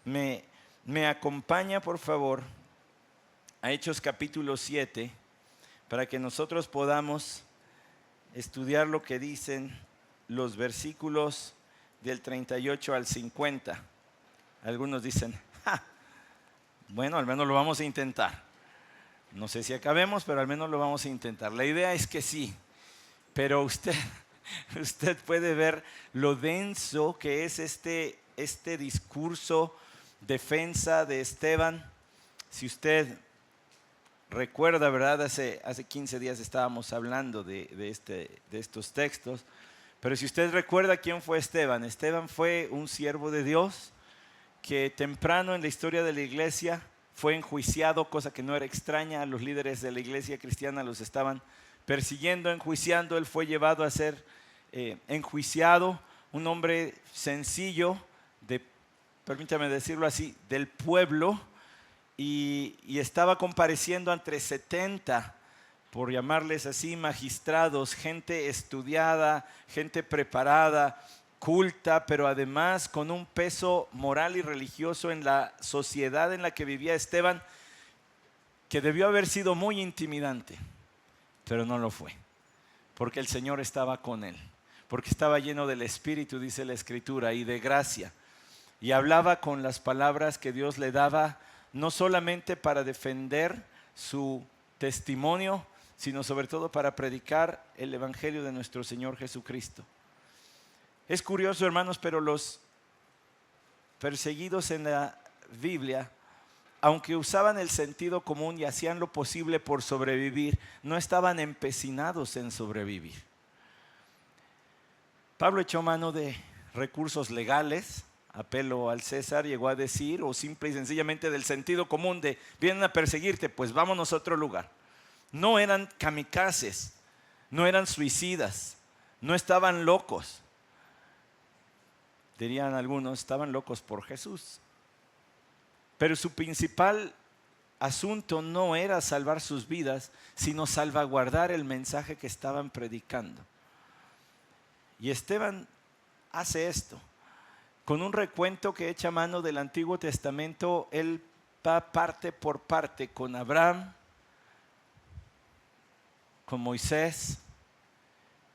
me, me acompaña por favor a Hechos capítulo 7 para que nosotros podamos estudiar lo que dicen los versículos del 38 al 50. Algunos dicen, ¡ja! Bueno, al menos lo vamos a intentar. No sé si acabemos, pero al menos lo vamos a intentar. La idea es que sí, pero usted puede ver lo denso que es este discurso, defensa de Esteban. Si usted recuerda, ¿verdad? Hace 15 días estábamos hablando de estos textos. Pero si usted recuerda quién fue Esteban, Esteban fue un siervo de Dios que temprano en la historia de la iglesia fue enjuiciado, cosa que no era extraña. A los líderes de la iglesia cristiana los estaban persiguiendo, enjuiciando. Él fue llevado a ser enjuiciado, un hombre sencillo, permítame decirlo así, del pueblo, y estaba compareciendo ante 70, por llamarles así, magistrados, gente estudiada, gente preparada, culta, pero además con un peso moral y religioso en la sociedad en la que vivía Esteban, que debió haber sido muy intimidante, pero no lo fue, porque el Señor estaba con él, porque estaba lleno del Espíritu, dice la Escritura, y de gracia, y hablaba con las palabras que Dios le daba, no solamente para defender su testimonio, sino sobre todo para predicar el Evangelio de nuestro Señor Jesucristo. Es curioso, hermanos, pero los perseguidos en la Biblia, aunque usaban el sentido común y hacían lo posible por sobrevivir, no estaban empecinados en sobrevivir. Pablo echó mano de recursos legales, apelo al César, llegó a decir, o simple y sencillamente del sentido común de vienen a perseguirte, pues vámonos a otro lugar. No eran kamikazes, no eran suicidas, no estaban locos. Dirían algunos, estaban locos por Jesús. Pero su principal asunto no era salvar sus vidas, sino salvaguardar el mensaje que estaban predicando. Y Esteban hace esto. Con un recuento que echa mano del Antiguo Testamento, él va parte por parte con Abraham, con Moisés,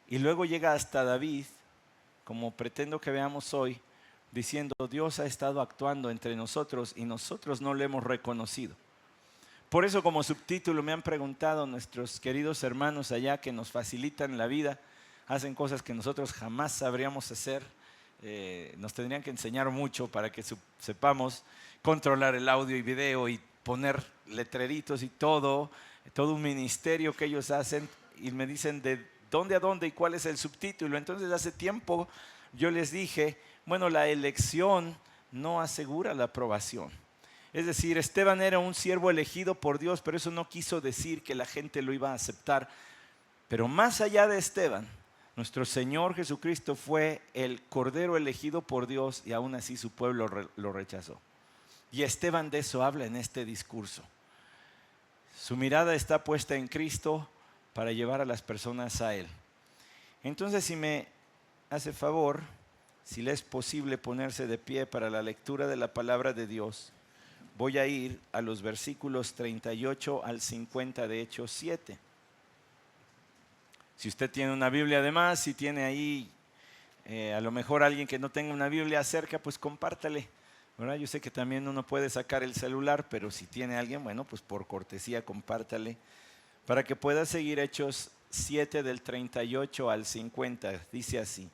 y luego llega hasta David, como pretendo que veamos hoy, diciendo: Dios ha estado actuando entre nosotros y nosotros no lo hemos reconocido. Por eso, como subtítulo, me han preguntado nuestros queridos hermanos allá que nos facilitan la vida, hacen cosas que nosotros jamás sabríamos hacer. Nos tendrían que enseñar mucho para que sepamos controlar el audio y video y poner letreritos y todo un ministerio que ellos hacen, y me dicen de dónde a dónde y cuál es el subtítulo. Entonces hace tiempo yo les dije, bueno, la elección no asegura la aprobación. Es decir, Esteban era un siervo elegido por Dios, pero eso no quiso decir que la gente lo iba a aceptar. Pero más allá de Esteban, nuestro Señor Jesucristo fue el Cordero elegido por Dios, y aún así su pueblo lo rechazó. Y Esteban de eso habla en este discurso. Su mirada está puesta en Cristo para llevar a las personas a Él. Entonces, si me hace favor, si le es posible ponerse de pie para la lectura de la palabra de Dios, voy a ir a los versículos 38 al 50 de Hechos 7. Si usted tiene una Biblia además, si tiene ahí a lo mejor alguien que no tenga una Biblia cerca, pues compártale, ¿verdad? Yo sé que también uno puede sacar el celular, pero si tiene alguien, bueno, pues por cortesía compártale para que pueda seguir. Hechos 7 del 38 al 50, dice así: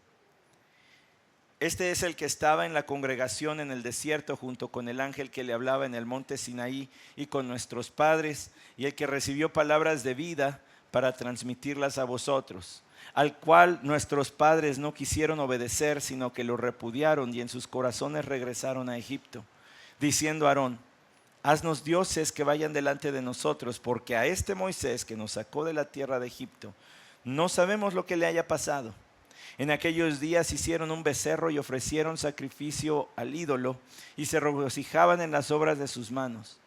Este es el que estaba en la congregación en el desierto junto con el ángel que le hablaba en el monte Sinaí y con nuestros padres, y el que recibió palabras de vida para transmitirlas a vosotros, al cual nuestros padres no quisieron obedecer, sino que lo repudiaron, y en sus corazones regresaron a Egipto, diciendo a Aarón: haznos dioses que vayan delante de nosotros, porque a este Moisés que nos sacó de la tierra de Egipto, no sabemos lo que le haya pasado. En aquellos días hicieron un becerro y ofrecieron sacrificio al ídolo, y se regocijaban en las obras de sus manos.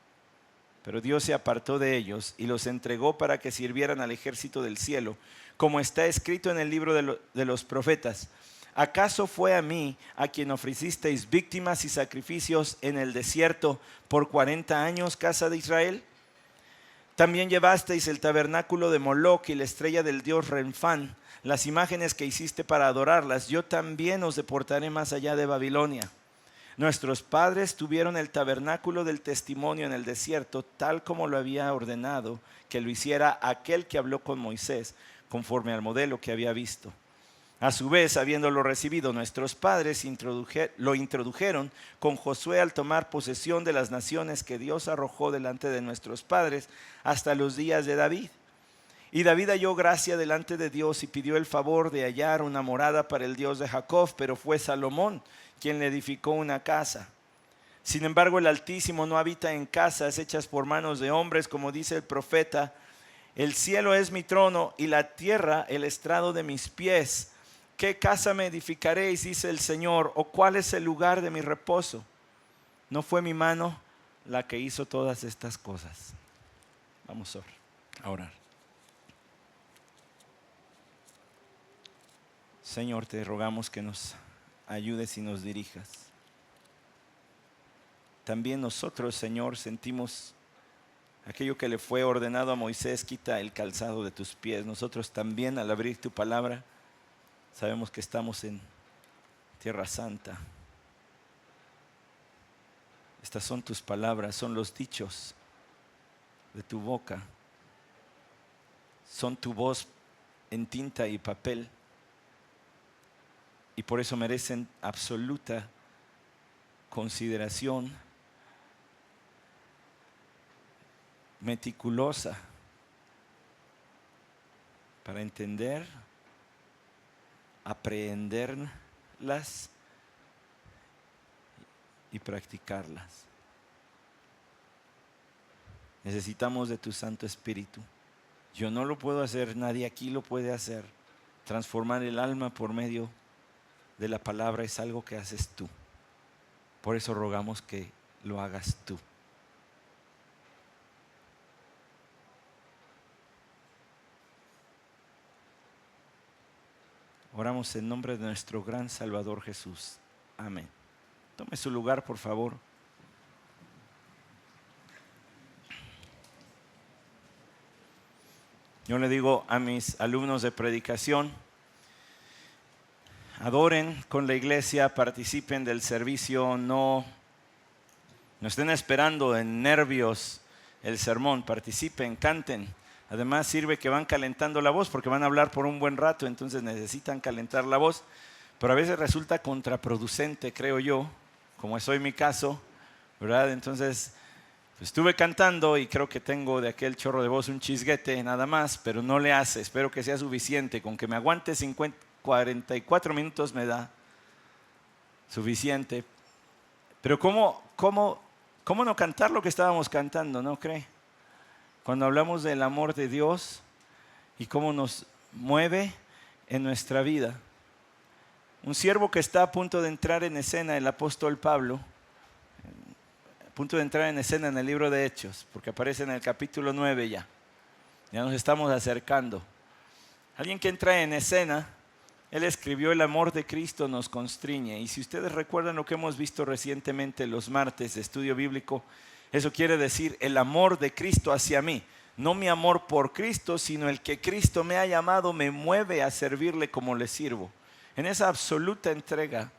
Pero Dios se apartó de ellos y los entregó para que sirvieran al ejército del cielo, como está escrito en el libro de los profetas: ¿Acaso fue a mí a quien ofrecisteis víctimas y sacrificios en el desierto por 40 años, casa de Israel? También llevasteis el tabernáculo de Moloc y la estrella del dios Renfán, las imágenes que hiciste para adorarlas. Yo también os deportaré más allá de Babilonia. Nuestros padres tuvieron el tabernáculo del testimonio en el desierto, tal como lo había ordenado que lo hiciera aquel que habló con Moisés, conforme al modelo que había visto. A su vez, habiéndolo recibido, nuestros padres lo introdujeron con Josué al tomar posesión de las naciones que Dios arrojó delante de nuestros padres hasta los días de David. Y David halló gracia delante de Dios y pidió el favor de hallar una morada para el Dios de Jacob, pero fue Salomón quien le edificó una casa. Sin embargo, el Altísimo no habita en casas hechas por manos de hombres, como dice el profeta: el cielo es mi trono y la tierra el estrado de mis pies. ¿Qué casa me edificaréis, dice el Señor? ¿O cuál es el lugar de mi reposo? ¿No fue mi mano la que hizo todas estas cosas? Vamos a orar. Señor, te rogamos que nos ayudes y nos dirijas. También nosotros, Señor, sentimos aquello que le fue ordenado a Moisés: quita el calzado de tus pies. Nosotros también, al abrir tu palabra, sabemos que estamos en Tierra Santa. Estas son tus palabras, son los dichos de tu boca, son tu voz en tinta y papel, y por eso merecen absoluta consideración meticulosa para entender, aprehenderlas y practicarlas. Necesitamos de tu Santo Espíritu. Yo no lo puedo hacer, nadie aquí lo puede hacer. Transformar el alma por medio de la palabra es algo que haces tú. Por eso rogamos que lo hagas tú. Oramos en nombre de nuestro gran Salvador Jesús. Amén. Tome su lugar, por favor. Yo le digo a mis alumnos de predicación: adoren con la iglesia, participen del servicio, no estén esperando en nervios el sermón, participen, canten. Además sirve que van calentando la voz, porque van a hablar por un buen rato, entonces necesitan calentar la voz. Pero a veces resulta contraproducente, creo yo, como es hoy mi caso, ¿verdad? Entonces, pues, estuve cantando y creo que tengo de aquel chorro de voz un chisguete nada más, pero no le hace. Espero que sea suficiente. Con que me aguante 44 minutos me da suficiente. Pero ¿cómo no cantar lo que estábamos cantando, no cree? Cuando hablamos del amor de Dios y cómo nos mueve en nuestra vida. Un siervo que está a punto de entrar en escena, el apóstol Pablo, a punto de entrar en escena en el libro de Hechos, porque aparece en el capítulo 9 ya. Ya nos estamos acercando. Alguien que entra en escena, él escribió: el amor de Cristo nos constriñe. Y si ustedes recuerdan lo que hemos visto recientemente los martes de estudio bíblico, eso quiere decir el amor de Cristo hacia mí. No mi amor por Cristo, sino el que Cristo me ha llamado me mueve a servirle como le sirvo. En esa absoluta entrega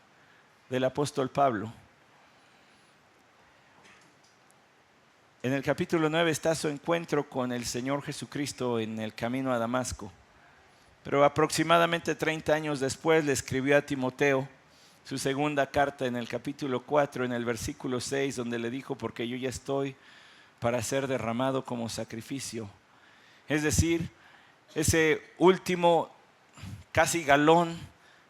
del apóstol Pablo. En el capítulo 9 está su encuentro con el Señor Jesucristo en el camino a Damasco. Pero aproximadamente 30 años después le escribió a Timoteo su segunda carta en el capítulo 4, en el versículo 6, donde le dijo: porque yo ya estoy para ser derramado como sacrificio. Es decir, ese último casi galón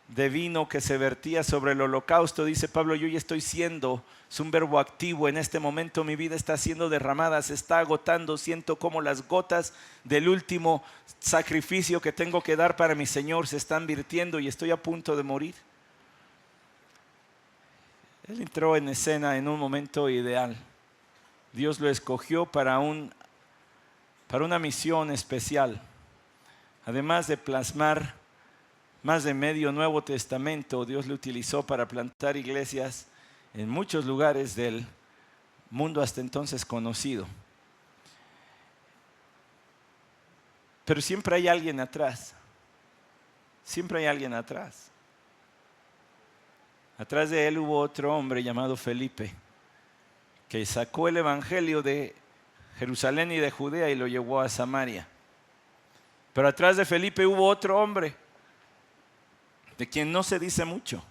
de vino que se vertía sobre el holocausto, dice Pablo: yo ya estoy siendo, es un verbo activo, en este momento mi vida está siendo derramada, se está agotando, siento como las gotas del último sacrificio que tengo que dar para mi Señor se están virtiendo y estoy a punto de morir. Él entró en escena en un momento ideal. Dios lo escogió para una misión especial. Además de plasmar más de medio Nuevo Testamento, Dios le utilizó para plantar iglesias en muchos lugares del mundo hasta entonces conocido. Pero siempre hay alguien atrás. Siempre hay alguien atrás. Atrás de él hubo otro hombre llamado Felipe, que sacó el evangelio de Jerusalén y de Judea y lo llevó a Samaria. Pero atrás de Felipe hubo otro hombre, de quien no se dice mucho,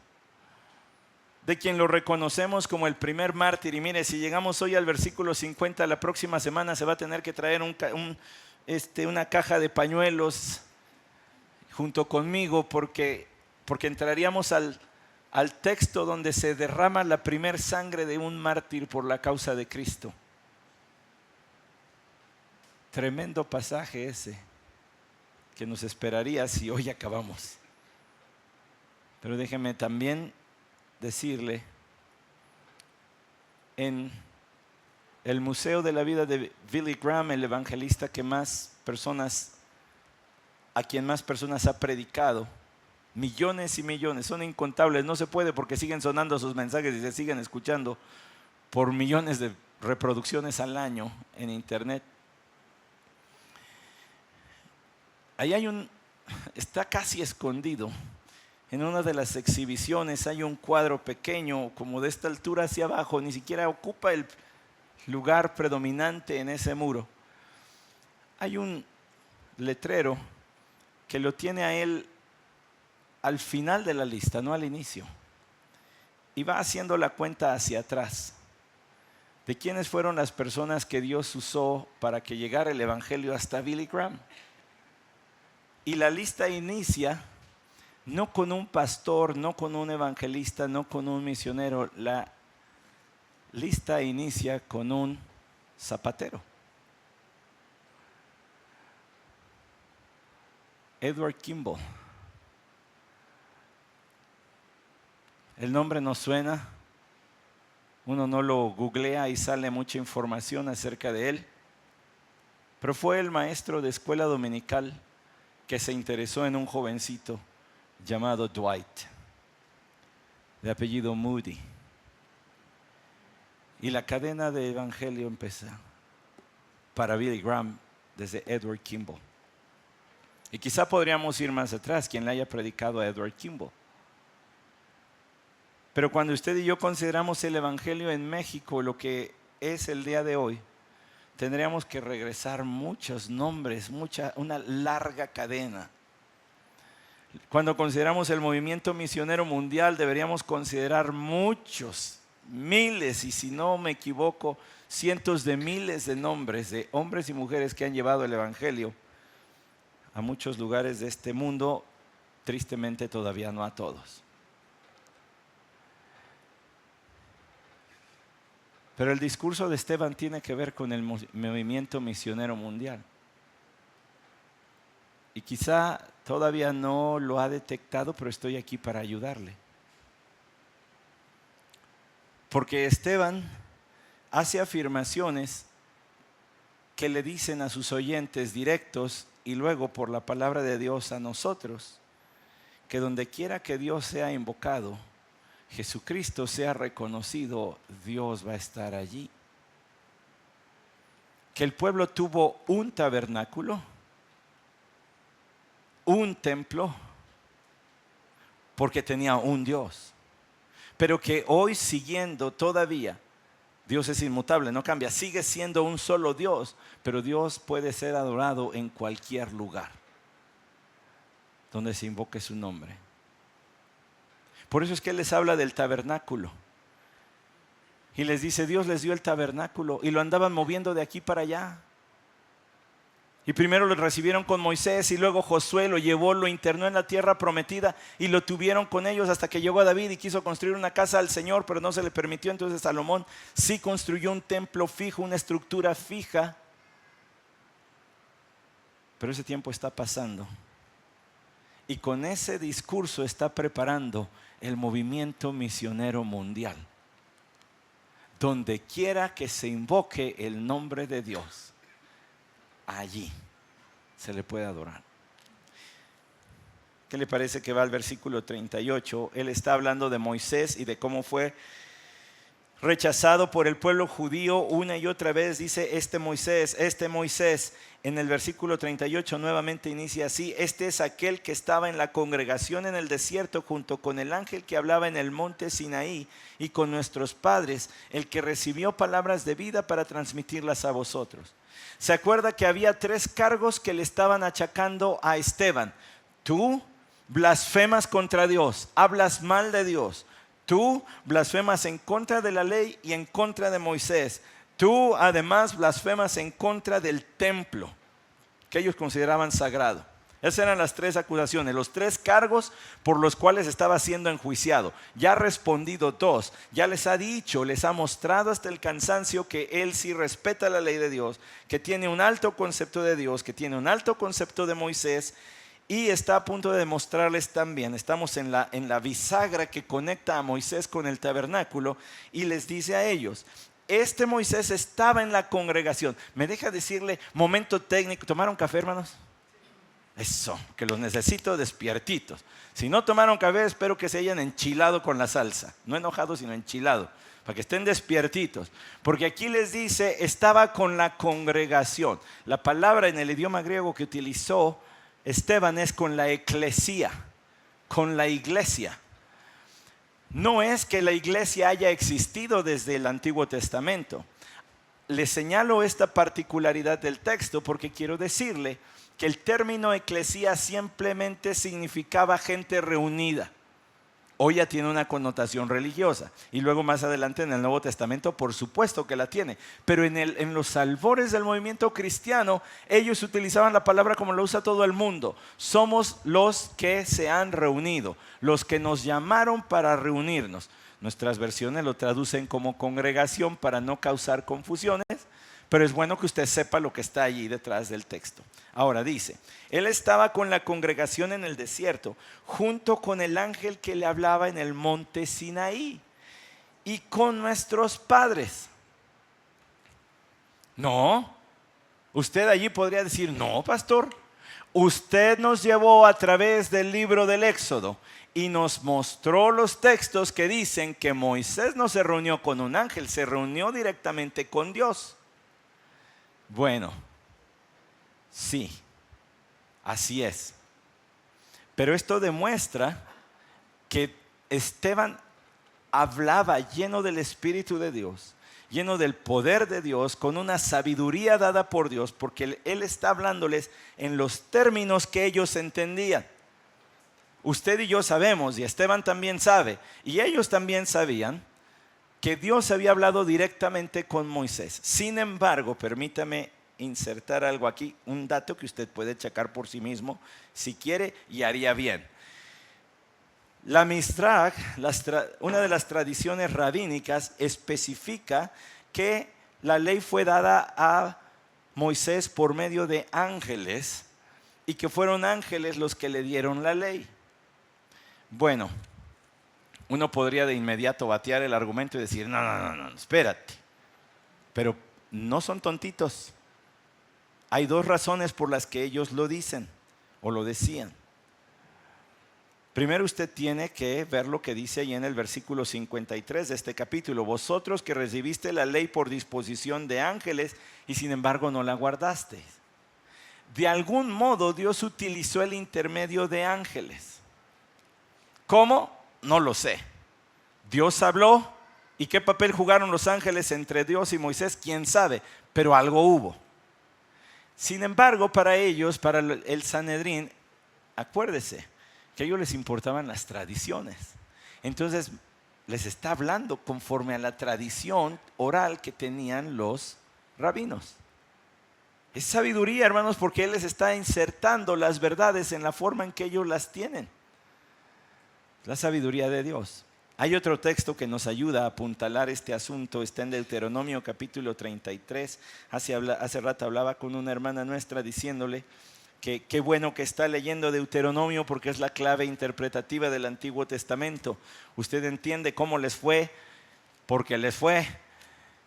de quien lo reconocemos como el primer mártir. Y mire, si llegamos hoy al versículo 50, la próxima semana se va a tener que traer una caja de pañuelos junto conmigo, porque entraríamos al texto donde se derrama la primer sangre de un mártir por la causa de Cristo. Tremendo pasaje ese, que nos esperaría si hoy acabamos. Pero déjeme también decirle, en el Museo de la Vida de Billy Graham, el evangelista a quien más personas ha predicado, millones y millones, son incontables, no se puede porque siguen sonando sus mensajes y se siguen escuchando por millones de reproducciones al año en internet. Ahí está casi escondido. En una de las exhibiciones hay un cuadro pequeño, como de esta altura hacia abajo, ni siquiera ocupa el lugar predominante en ese muro. Hay un letrero que lo tiene a él al final de la lista, no al inicio. Y va haciendo la cuenta hacia atrás de quiénes fueron las personas que Dios usó para que llegara el evangelio hasta Billy Graham. Y la lista inicia no con un pastor, no con un evangelista, no con un misionero. La lista inicia con un zapatero. Edward Kimball. El nombre no suena, uno no lo googlea y sale mucha información acerca de él, pero fue el maestro de escuela dominical que se interesó en un jovencito llamado Dwight, de apellido Moody. Y la cadena de evangelio empezó para Billy Graham desde Edward Kimball. Y quizá podríamos ir más atrás, quien le haya predicado a Edward Kimball. Pero cuando usted y yo consideramos el evangelio en México, lo que es el día de hoy, tendríamos que regresar muchos nombres, una larga cadena. Cuando consideramos el movimiento misionero mundial, deberíamos considerar muchos, miles, y si no me equivoco, cientos de miles de nombres de hombres y mujeres que han llevado el evangelio a muchos lugares de este mundo, tristemente todavía no a todos. Pero el discurso de Esteban tiene que ver con el movimiento misionero mundial. Y quizá todavía no lo ha detectado, pero estoy aquí para ayudarle. Porque Esteban hace afirmaciones que le dicen a sus oyentes directos y luego por la palabra de Dios a nosotros, que donde quiera que Dios sea invocado, Jesucristo sea reconocido, Dios va a estar allí. Que el pueblo tuvo un tabernáculo, un templo, porque tenía un Dios. Pero que hoy siguiendo todavía, Dios es inmutable, no cambia, sigue siendo un solo Dios, pero Dios puede ser adorado en cualquier lugar donde se invoque su nombre. Por eso es que Él les habla del tabernáculo. Y les dice, Dios les dio el tabernáculo y lo andaban moviendo de aquí para allá. Y primero lo recibieron con Moisés y luego Josué lo llevó, lo internó en la tierra prometida y lo tuvieron con ellos hasta que llegó a David y quiso construir una casa al Señor, pero no se le permitió. Entonces Salomón sí construyó un templo fijo, una estructura fija. Pero ese tiempo está pasando. Y con ese discurso está preparando el movimiento misionero mundial. Donde quiera que se invoque el nombre de Dios, allí se le puede adorar. ¿Qué le parece que va al versículo 38? Él está hablando de Moisés y de cómo fue rechazado por el pueblo judío una y otra vez. Dice, este Moisés. En el versículo 38 nuevamente inicia así: este es aquel que estaba en la congregación en el desierto junto con el ángel que hablaba en el monte Sinaí y con nuestros padres, el que recibió palabras de vida para transmitirlas a vosotros. ¿Se acuerda que había 3 cargos que le estaban achacando a Esteban? Tú blasfemas contra Dios, hablas mal de Dios. Tú blasfemas en contra de la ley y en contra de Moisés. Tú además blasfemas en contra del templo que ellos consideraban sagrado. Esas eran las 3 acusaciones, los 3 cargos por los cuales estaba siendo enjuiciado. Ya ha respondido 2, ya les ha dicho, les ha mostrado hasta el cansancio que él sí respeta la ley de Dios, que tiene un alto concepto de Dios, que tiene un alto concepto de Moisés. Y está a punto de demostrarles también, estamos en la bisagra que conecta a Moisés con el tabernáculo, y les dice a ellos, este Moisés estaba en la congregación. Me deja decirle, momento técnico, ¿tomaron café, hermanos? Eso, que los necesito despiertitos. Si no tomaron café, espero que se hayan enchilado con la salsa, no enojado sino enchilado, para que estén despiertitos, porque aquí les dice, estaba con la congregación. La palabra en el idioma griego que utilizó Esteban es con la eclesía, con la iglesia. No es que la iglesia haya existido desde el Antiguo Testamento. Le señalo esta particularidad del texto porque quiero decirle que el término eclesía simplemente significaba gente reunida. Hoy ya tiene una connotación religiosa, y luego más adelante en el Nuevo Testamento por supuesto que la tiene, pero en los albores del movimiento cristiano ellos utilizaban la palabra como lo usa todo el mundo: somos los que se han reunido, los que nos llamaron para reunirnos. Nuestras versiones lo traducen como congregación para no causar confusiones, pero es bueno que usted sepa lo que está allí detrás del texto. Ahora dice, él estaba con la congregación en el desierto, junto con el ángel que le hablaba en el monte Sinaí, y con nuestros padres. No, usted allí podría decir, no, pastor, usted nos llevó a través del libro del Éxodo y nos mostró los textos que dicen que Moisés no se reunió con un ángel, se reunió directamente con Dios. Bueno, sí, así es. Pero esto demuestra que Esteban hablaba lleno del Espíritu de Dios, lleno del poder de Dios, con una sabiduría dada por Dios, porque él está hablándoles en los términos que ellos entendían. Usted y yo sabemos, y Esteban también sabe, y ellos también sabían, que Dios había hablado directamente con Moisés. Sin embargo, permítame insertar algo aquí, un dato que usted puede checar por sí mismo si quiere, y haría bien. La Mistraj, una de las tradiciones rabínicas, especifica que la ley fue dada a Moisés por medio de ángeles, y que fueron ángeles los que le dieron la ley. Bueno, uno podría de inmediato batear el argumento y decir, no, espérate. Pero no son tontitos. Hay 2 razones por las que ellos lo dicen o lo decían. Primero, usted tiene que ver lo que dice ahí en el versículo 53 de este capítulo. Vosotros que recibiste la ley por disposición de ángeles y sin embargo no la guardasteis. De algún modo Dios utilizó el intermedio de ángeles. ¿Cómo? No lo sé. Dios habló, ¿y qué papel jugaron los ángeles entre Dios y Moisés? ¿Quién sabe? Pero algo hubo. Sin embargo, para ellos, para el Sanedrín, acuérdese que a ellos les importaban las tradiciones. Entonces, les está hablando conforme a la tradición oral que tenían los rabinos. Es sabiduría, hermanos, porque Él les está insertando las verdades en la forma en que ellos las tienen. La sabiduría de Dios. Hay otro texto que nos ayuda a apuntalar este asunto, está en Deuteronomio capítulo 33. Hace rato hablaba con una hermana nuestra diciéndole que qué bueno que está leyendo Deuteronomio porque es la clave interpretativa del Antiguo Testamento. Usted entiende cómo les fue, porque les fue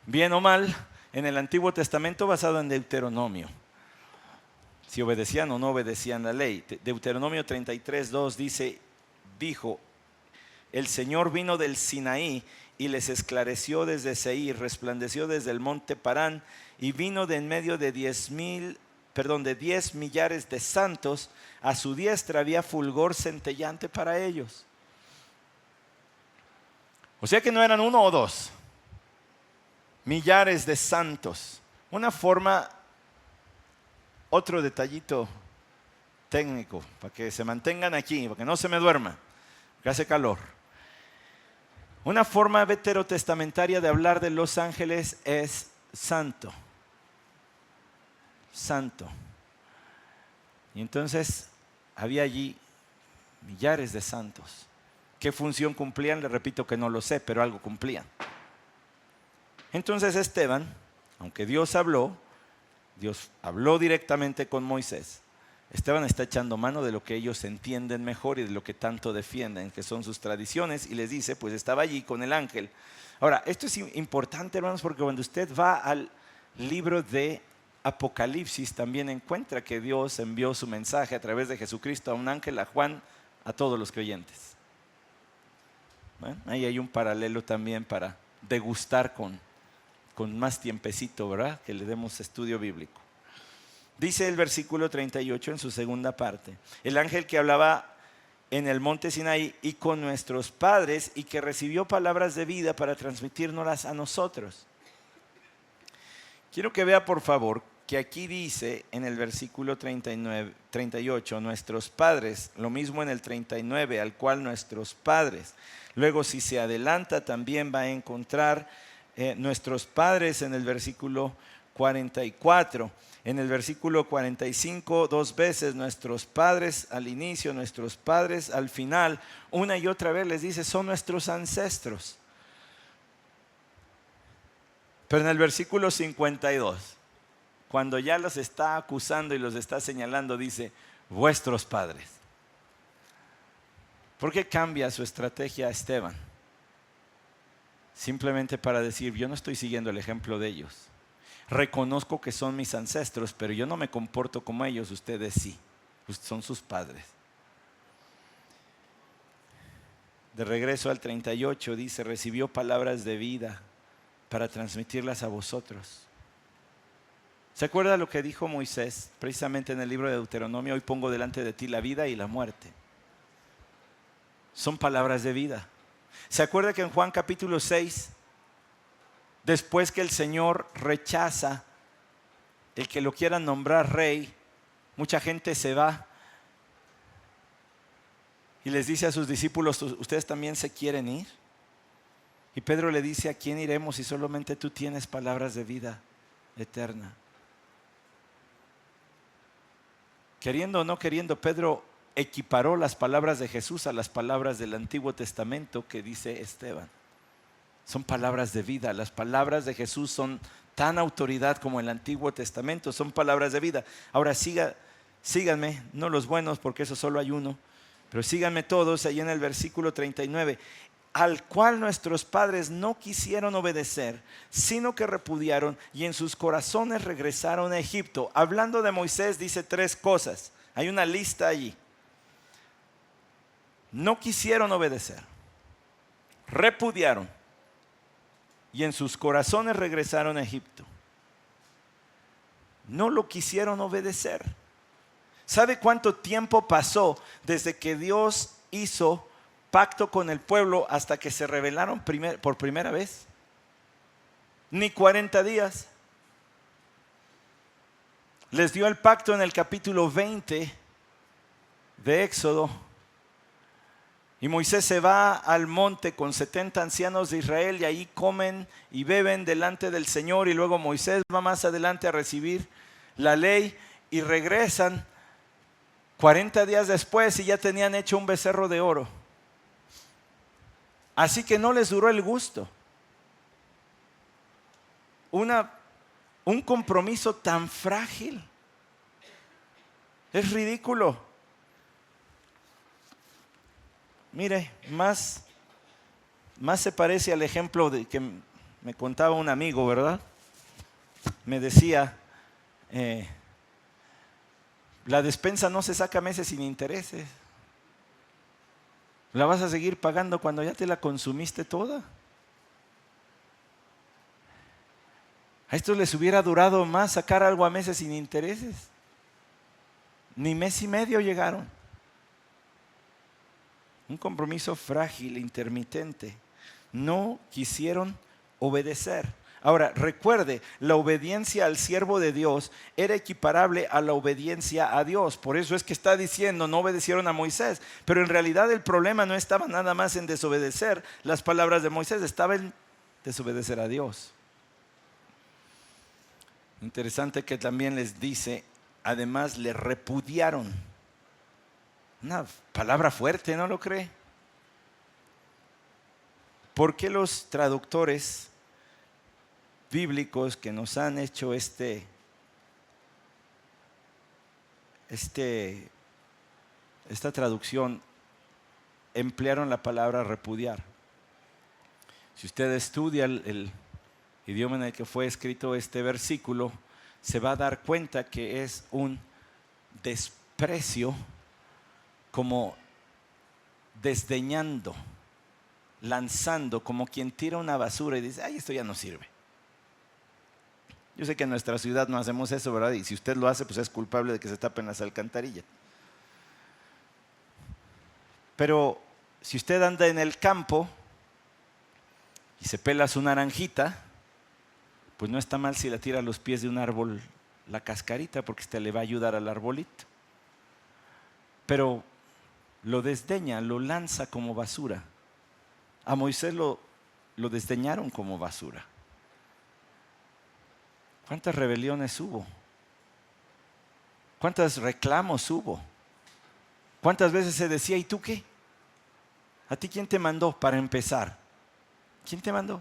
bien o mal en el Antiguo Testamento basado en Deuteronomio. si obedecían o no obedecían la ley. Deuteronomio 33:2 dijo, el Señor vino del Sinaí y les esclareció desde Seir, resplandeció desde el monte Parán y vino de en medio de 10 millares de santos. A su diestra había fulgor centellante para ellos. O sea que no eran uno o dos, millares de santos. Una forma, otro detallito técnico, para que se mantengan aquí, para que no se me duerma, porque hace calor. Una forma veterotestamentaria de hablar de los ángeles es santo. Santo. Y entonces había allí millares de santos. ¿Qué función cumplían? Le repito que no lo sé, pero algo cumplían. Entonces Esteban, aunque Dios habló directamente con Moisés. Esteban está echando mano de lo que ellos entienden mejor y de lo que tanto defienden, que son sus tradiciones, y les dice, pues estaba allí con el ángel. Ahora, esto es importante, hermanos, porque cuando usted va al libro de Apocalipsis, también encuentra que Dios envió su mensaje a través de Jesucristo a un ángel, a Juan, a todos los creyentes. Bueno, ahí hay un paralelo también para degustar con más tiempecito, ¿verdad? Que le demos estudio bíblico. Dice el versículo 38 en su segunda parte, el ángel que hablaba en el monte Sinaí y con nuestros padres y que recibió palabras de vida para transmitírnoslas a nosotros. Quiero que vea por favor que aquí dice en el versículo 38, nuestros padres, lo mismo en el 39, al cual nuestros padres. Luego si se adelanta también va a encontrar nuestros padres en el versículo 44. En el versículo 45, 2 veces, nuestros padres al inicio, nuestros padres al final. Una y otra vez les dice, son nuestros ancestros. Pero en el versículo 52, cuando ya los está acusando y los está señalando, dice, vuestros padres. ¿Por qué cambia su estrategia a Esteban? Simplemente para decir, yo no estoy siguiendo el ejemplo de ellos. Reconozco que son mis ancestros, pero yo no me comporto como ellos, ustedes sí, son sus padres. De regreso al 38 dice, recibió palabras de vida para transmitirlas a vosotros. ¿Se acuerda lo que dijo Moisés precisamente en el libro de Deuteronomio? Hoy pongo delante de ti la vida y la muerte. Son palabras de vida. ¿Se acuerda que en Juan capítulo 6, después que el Señor rechaza el que lo quieran nombrar rey, mucha gente se va y les dice a sus discípulos, ¿ustedes también se quieren ir? Y Pedro le dice, ¿a quién iremos si solamente tú tienes palabras de vida eterna? Queriendo o no queriendo, Pedro equiparó las palabras de Jesús a las palabras del Antiguo Testamento que dice Esteban. Son palabras de vida. Las palabras de Jesús son tan autoridad como el Antiguo Testamento. Son palabras de vida. Ahora síganme, no los buenos porque eso solo hay uno, pero síganme todos ahí en el versículo 39. Al cual nuestros padres no quisieron obedecer, sino que repudiaron y en sus corazones regresaron a Egipto. Hablando de Moisés dice 3 cosas. Hay una lista allí. No quisieron obedecer, repudiaron y en sus corazones regresaron a Egipto. No lo quisieron obedecer. ¿Sabe cuánto tiempo pasó desde que Dios hizo pacto con el pueblo hasta que se rebelaron por primera vez? Ni 40 días. Les dio el pacto en el capítulo 20 de Éxodo. Y Moisés se va al monte con 70 ancianos de Israel y ahí comen y beben delante del Señor. Y luego Moisés va más adelante a recibir la ley y regresan 40 días después y ya tenían hecho un becerro de oro. Así que no les duró el gusto. Un compromiso tan frágil. Es ridículo. Mire, más se parece al ejemplo de que me contaba un amigo, ¿verdad? Me decía, La despensa no se saca meses sin intereses. La vas a seguir pagando cuando ya te la consumiste toda. A estos les hubiera durado más sacar algo a meses sin intereses. Ni mes y medio llegaron. Un compromiso frágil, intermitente. No quisieron obedecer. Ahora, recuerde, la obediencia al siervo de Dios era equiparable a la obediencia a Dios. Por eso es que está diciendo, no obedecieron a Moisés. Pero en realidad el problema no estaba nada más en desobedecer las palabras de Moisés, estaba en desobedecer a Dios. Interesante que también les dice, además le repudiaron. Una palabra fuerte, ¿no lo cree? ¿Por qué los traductores bíblicos que nos han hecho esta traducción emplearon la palabra repudiar? Si usted estudia el idioma en el que fue escrito este versículo, se va a dar cuenta que es un desprecio, como desdeñando, lanzando, como quien tira una basura y dice, ay, esto ya no sirve. Yo sé que en nuestra ciudad no hacemos eso, ¿verdad? Y si usted lo hace, pues es culpable de que se tapen las alcantarillas. Pero si usted anda en el campo y se pela su naranjita, pues no está mal si la tira a los pies de un árbol la cascarita, porque este le va a ayudar al arbolito. Pero lo desdeña, lo lanza como basura. A Moisés lo desdeñaron como basura. ¿Cuántas rebeliones hubo? ¿Cuántos reclamos hubo? ¿Cuántas veces se decía, ¿y tú qué? ¿A ti quién te mandó para empezar? ¿Quién te mandó?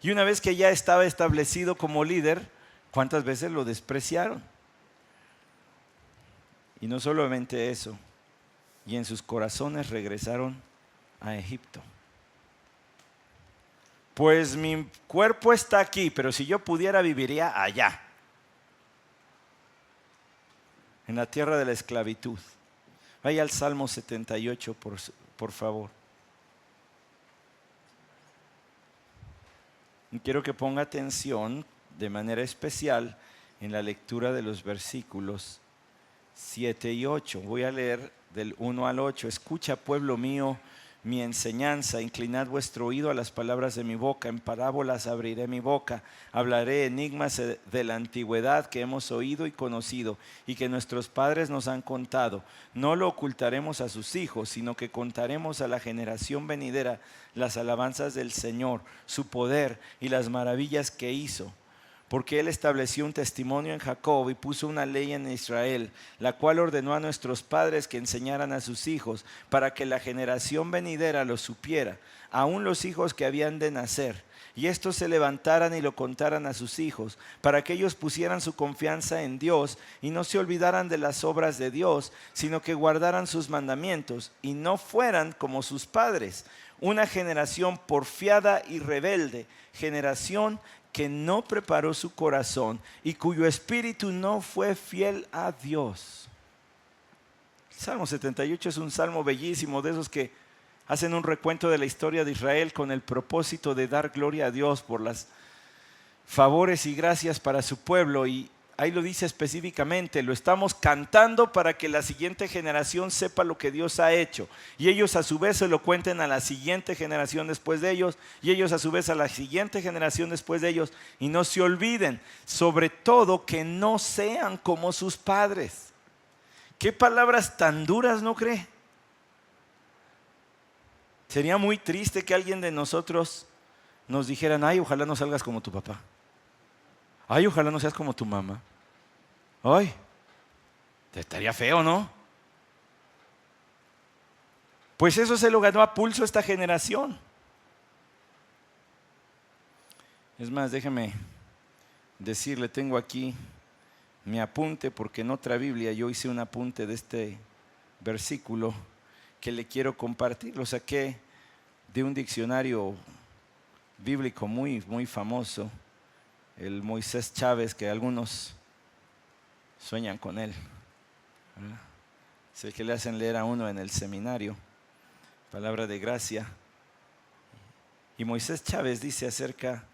Y una vez que ya estaba establecido como líder, ¿cuántas veces lo despreciaron? Y no solamente eso, y en sus corazones regresaron a Egipto. Pues mi cuerpo está aquí, pero si yo pudiera viviría allá, en la tierra de la esclavitud. Vaya al Salmo 78, por favor. Y quiero que ponga atención de manera especial en la lectura de los versículos 7 y 8. Voy a leer del 1 al 8. Escucha, pueblo mío, mi enseñanza, inclinad vuestro oído a las palabras de mi boca, en parábolas abriré mi boca, hablaré enigmas de la antigüedad que hemos oído y conocido y que nuestros padres nos han contado. No lo ocultaremos a sus hijos, sino que contaremos a la generación venidera las alabanzas del Señor, su poder y las maravillas que hizo. Porque Él estableció un testimonio en Jacob y puso una ley en Israel, la cual ordenó a nuestros padres que enseñaran a sus hijos, para que la generación venidera lo supiera, aun los hijos que habían de nacer. Y estos se levantaran y lo contaran a sus hijos, para que ellos pusieran su confianza en Dios y no se olvidaran de las obras de Dios, sino que guardaran sus mandamientos y no fueran como sus padres, una generación porfiada y rebelde, generación que no preparó su corazón y cuyo espíritu no fue fiel a Dios. El Salmo 78 es un salmo bellísimo, de esos que hacen un recuento de la historia de Israel con el propósito de dar gloria a Dios por los favores y gracias para su pueblo. Y ahí lo dice específicamente, lo estamos cantando para que la siguiente generación sepa lo que Dios ha hecho. Y ellos a su vez se lo cuenten a la siguiente generación después de ellos, y ellos a su vez a la siguiente generación después de ellos. Y no se olviden, sobre todo, que no sean como sus padres. ¿Qué palabras tan duras, no cree? Sería muy triste que alguien de nosotros nos dijeran, ay, ojalá no salgas como tu papá. Ay, ojalá no seas como tu mamá. Ay, te estaría feo, ¿no? Pues eso se lo ganó a pulso esta generación. Es más, déjeme decirle, tengo aquí mi apunte, porque en otra Biblia yo hice un apunte de este versículo que le quiero compartir. Lo saqué de un diccionario bíblico muy, muy famoso, el Moisés Chávez, que algunos sueñan con él, ¿verdad? Es el que le hacen leer a uno en el seminario, palabra de gracia. Y Moisés Chávez dice acerca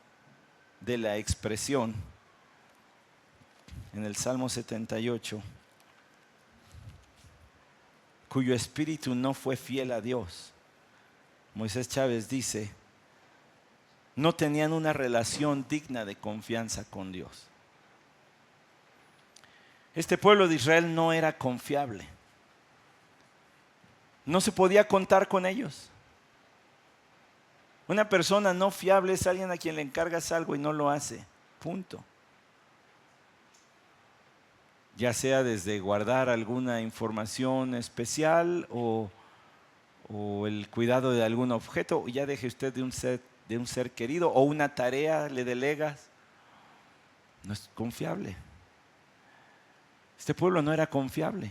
de la expresión en el Salmo 78, cuyo espíritu no fue fiel a Dios. Moisés Chávez dice, no tenían una relación digna de confianza con Dios. Este pueblo de Israel no era confiable. No se podía contar con ellos. Una persona no fiable es alguien a quien le encargas algo y no lo hace. Punto. Ya sea desde guardar alguna información especial o el cuidado de algún objeto, ya deje usted de un ser querido, o una tarea le delegas. No es confiable. Este pueblo no era confiable.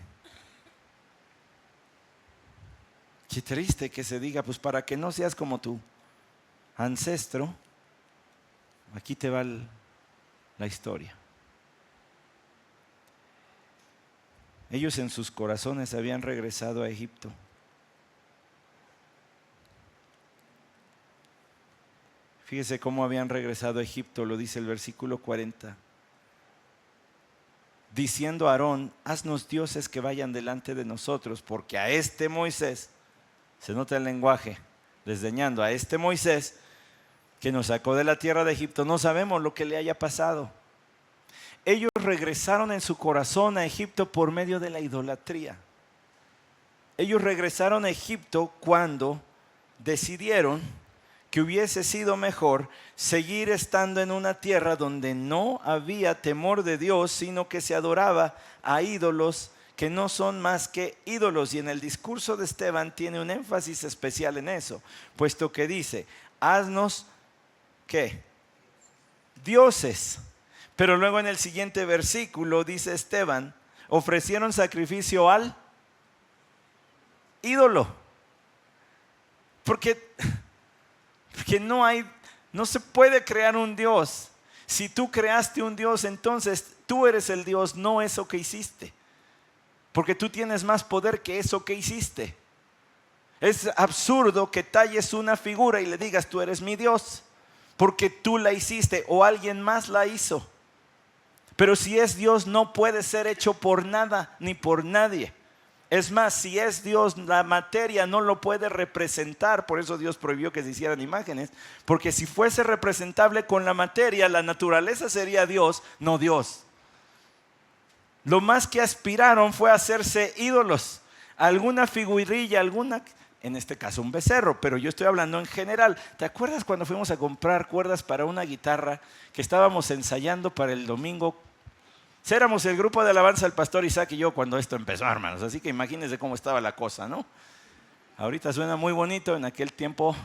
Qué triste que se diga, pues para que no seas como tu ancestro, aquí te va la historia. Ellos en sus corazones habían regresado a Egipto. Fíjese cómo habían regresado a Egipto, lo dice el versículo 40. Diciendo a Aarón, haznos dioses que vayan delante de nosotros, porque a este Moisés, se nota el lenguaje, desdeñando a este Moisés que nos sacó de la tierra de Egipto, no sabemos lo que le haya pasado. Ellos regresaron en su corazón a Egipto por medio de la idolatría. Ellos regresaron a Egipto cuando decidieron que hubiese sido mejor seguir estando en una tierra donde no había temor de Dios, sino que se adoraba a ídolos que no son más que ídolos. Y en el discurso de Esteban tiene un énfasis especial en eso, puesto que dice, haznos, ¿qué? Dioses. Pero luego en el siguiente versículo dice Esteban, ofrecieron sacrificio al ídolo. Porque no se puede crear un Dios. Si tú creaste un Dios, entonces tú eres el Dios, no eso que hiciste. Porque tú tienes más poder que eso que hiciste. Es absurdo que talles una figura y le digas, tú eres mi Dios, porque tú la hiciste o alguien más la hizo. Pero si es Dios, no puede ser hecho por nada ni por nadie. Es más, si es Dios, la materia no lo puede representar. Por eso Dios prohibió que se hicieran imágenes. Porque si fuese representable con la materia, la naturaleza sería Dios, no Dios. Lo más que aspiraron fue a hacerse ídolos. Alguna figurilla, en este caso un becerro, pero yo estoy hablando en general. ¿Te acuerdas cuando fuimos a comprar cuerdas para una guitarra que estábamos ensayando para el domingo? Éramos el grupo de alabanza, el pastor Isaac y yo, cuando esto empezó, hermanos. Así que imagínense cómo estaba la cosa, ¿no? Ahorita suena muy bonito, en aquel tiempo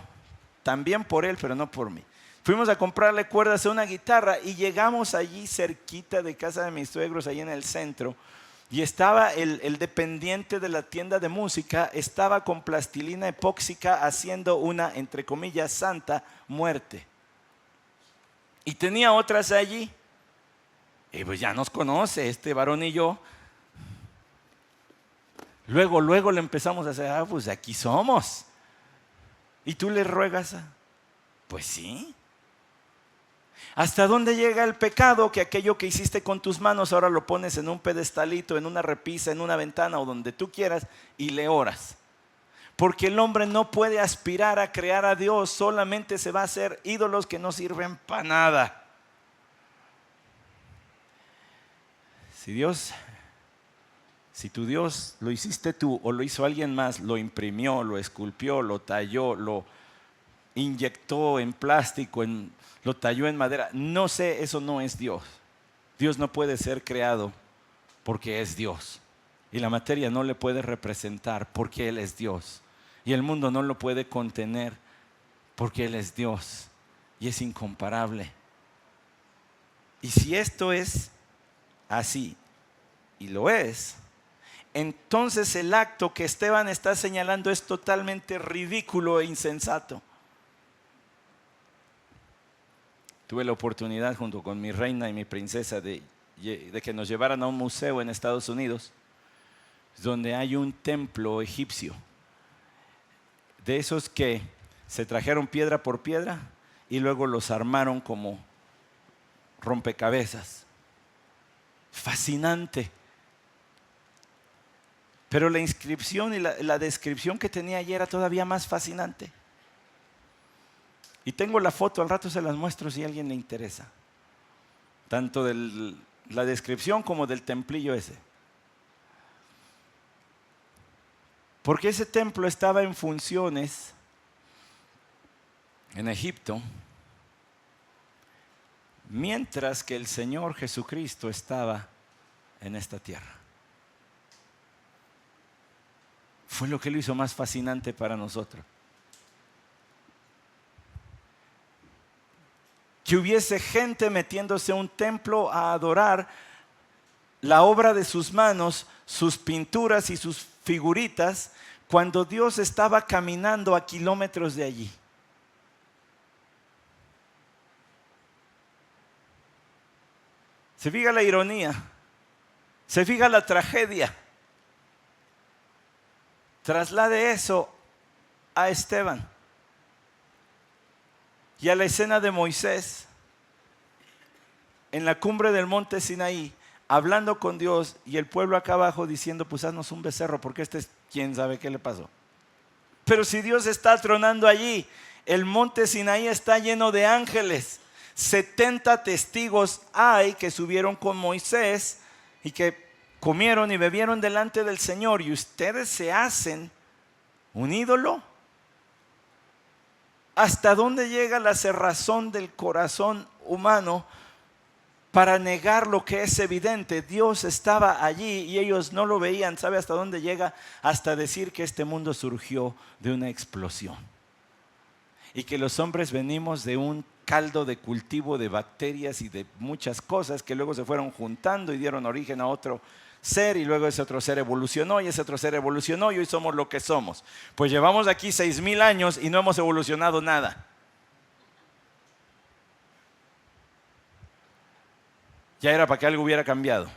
también por él, pero no por mí. Fuimos a comprarle cuerdas a una guitarra y llegamos allí cerquita de casa de mis suegros, allí en el centro. Y estaba el dependiente de la tienda de música, estaba con plastilina epóxica haciendo una, entre comillas, santa muerte. Y tenía otras allí. Y pues ya nos conoce este varón y yo. Luego le empezamos a hacer, pues aquí somos. ¿Y tú le ruegas? Pues sí. ¿Hasta dónde llega el pecado? Que aquello que hiciste con tus manos ahora lo pones en un pedestalito, en una repisa, en una ventana o donde tú quieras y le oras. Porque el hombre no puede aspirar a crear a Dios, solamente se va a hacer ídolos que no sirven para nada. Si tu Dios lo hiciste tú o lo hizo alguien más, lo imprimió, lo esculpió, lo talló, lo inyectó en plástico, lo talló en madera, no sé, eso no es Dios. Dios no puede ser creado porque es Dios. Y la materia no le puede representar porque Él es Dios. Y el mundo no lo puede contener porque Él es Dios. Y es incomparable. Y si esto es así, y lo es, entonces el acto que Esteban está señalando es totalmente ridículo e insensato. Tuve la oportunidad junto con mi reina y mi princesa de de que nos llevaran a un museo en Estados Unidos, donde hay un templo egipcio, de esos que se trajeron piedra por piedra y luego los armaron como rompecabezas. Fascinante. Pero la inscripción y la descripción que tenía allí era todavía más fascinante. Y tengo la foto, al rato se las muestro si a alguien le interesa. Tanto de la descripción como del templillo ese. Porque ese templo estaba en funciones en Egipto, mientras que el Señor Jesucristo estaba en esta tierra. Fue lo que lo hizo más fascinante para nosotros. Que hubiese gente metiéndose a un templo a adorar la obra de sus manos, sus pinturas y sus figuritas, cuando Dios estaba caminando a kilómetros de allí. Se fija la ironía, se fija la tragedia. Traslade eso a Esteban y a la escena de Moisés en la cumbre del monte Sinaí, hablando con Dios y el pueblo acá abajo diciendo, pues haznos un becerro, porque este es quién sabe qué le pasó. Pero si Dios está tronando allí, el monte Sinaí está lleno de ángeles. 70 testigos hay que subieron con Moisés y que comieron y bebieron delante del Señor, y ustedes se hacen un ídolo. ¿Hasta dónde llega la cerrazón del corazón humano para negar lo que es evidente? Dios estaba allí y ellos no lo veían. ¿Sabe hasta dónde llega? Hasta decir que este mundo surgió de una explosión y que los hombres venimos de un caldo de cultivo de bacterias y de muchas cosas que luego se fueron juntando y dieron origen a otro ser, y luego ese otro ser evolucionó y ese otro ser evolucionó y hoy somos lo que somos. Pues llevamos aquí 6,000 años y no hemos evolucionado nada. Ya era para que algo hubiera cambiado.